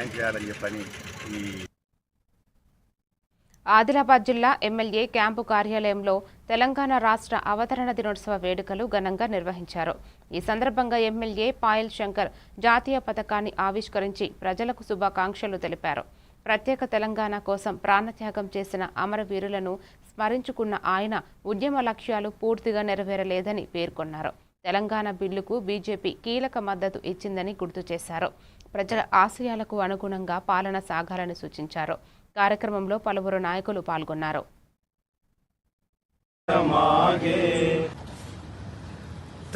న్యాయం చేయాలని చెప్పని ఈ ఆదిలాబాద్ జిల్లా ఎమ్మెల్యే క్యాంపు కార్యాలయంలో తెలంగాణ రాష్ట్ర అవతరణ దినోత్సవ వేడుకలు ఘనంగా నిర్వహించారు. ఈ సందర్భంగా ఎమ్మెల్యే పాయల్ శంకర్ జాతీయ పతాకాన్ని ఆవిష్కరించి ప్రజలకు శుభాకాంక్షలు తెలిపారు. ప్రత్యేక తెలంగాణ కోసం ప్రాణత్యాగం చేసిన అమరవీరులను స్మరించుకున్న ఆయన ఉద్యమ లక్ష్యాలు పూర్తిగా నెరవేరలేదని పేర్కొన్నారు. తెలంగాణ బిల్లుకు బీజేపీ కీలక మద్దతు ఇచ్చిందని గుర్తు చేశారు. ప్రజల ఆశయాలకు అనుగుణంగా పాలన సాగాలని సూచించారు. కార్యక్రమంలో పలువురు నాయకులు పాల్గొన్నారు.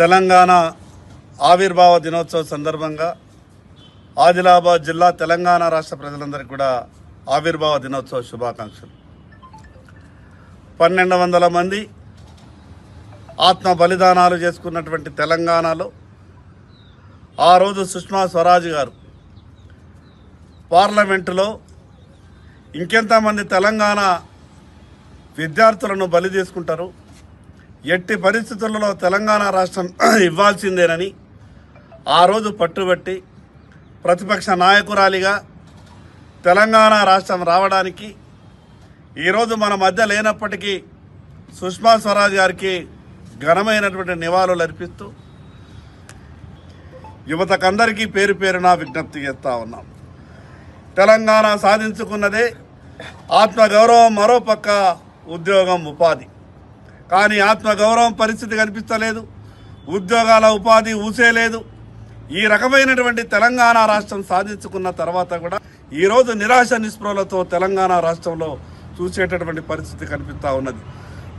తెలంగాణ ఆవిర్భావ దినోత్సవ సందర్భంగా ఆదిలాబాద్ జిల్లా తెలంగాణ రాష్ట్ర ప్రజలందరికీ కూడా ఆవిర్భావ దినోత్సవ శుభాకాంక్షలు. 1200 మంది ఆత్మ బలిదానాలు చేసుకున్నటువంటి తెలంగాణలో ఆ రోజు సుష్మా స్వరాజ్ గారు పార్లమెంటులో ఇంకెంతమంది తెలంగాణ విద్యార్థులను బలి తీసుకుంటారు, ఎట్టి పరిస్థితులలో తెలంగాణ రాష్ట్రం ఇవ్వాల్సిందేనని ఆ రోజు పట్టుబట్టి ప్రతిపక్ష నాయకురాలిగా తెలంగాణ రాష్ట్రం రావడానికి ఈరోజు మన మధ్య లేనప్పటికీ సుష్మా స్వరాజ్ గారికి ఘనమైనటువంటి నివాళులు అర్పిస్తూ యువతకందరికీ పేరు పేరున విజ్ఞప్తి చేస్తూ ఉన్నాం. తెలంగాణ సాధించుకున్నదే ఆత్మగౌరవం, మరోపక్క ఉద్యోగం, ఉపాధి. కానీ ఆత్మగౌరవం పరిస్థితి కనిపిస్తలేదు, ఉద్యోగాల ఉపాధి ఊసేలేదు. ఈ రకమైనటువంటి తెలంగాణ రాష్ట్రం సాధించుకున్న తర్వాత కూడా ఈరోజు నిరాశ నిస్పృహలతో తెలంగాణ రాష్ట్రంలో చూసేటటువంటి పరిస్థితి కనిపిస్తూ ఉన్నది.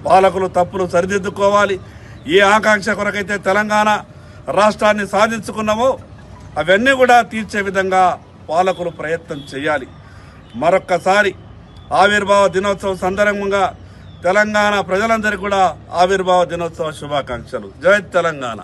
పాలకులు తప్పులు సరిదిద్దుకోవాలి. ఏ ఆకాంక్ష కొరకైతే తెలంగాణ రాష్ట్రాన్ని సాధించుకున్నామో అవన్నీ కూడా తీర్చే విధంగా పాలకులు ప్రయత్నం చేయాలి. మరొక్కసారి ఆవిర్భావ దినోత్సవం సందర్భంగా తెలంగాణ ప్రజలందరికీ కూడా ఆవిర్భావ దినోత్సవ శుభాకాంక్షలు. జై తెలంగాణ.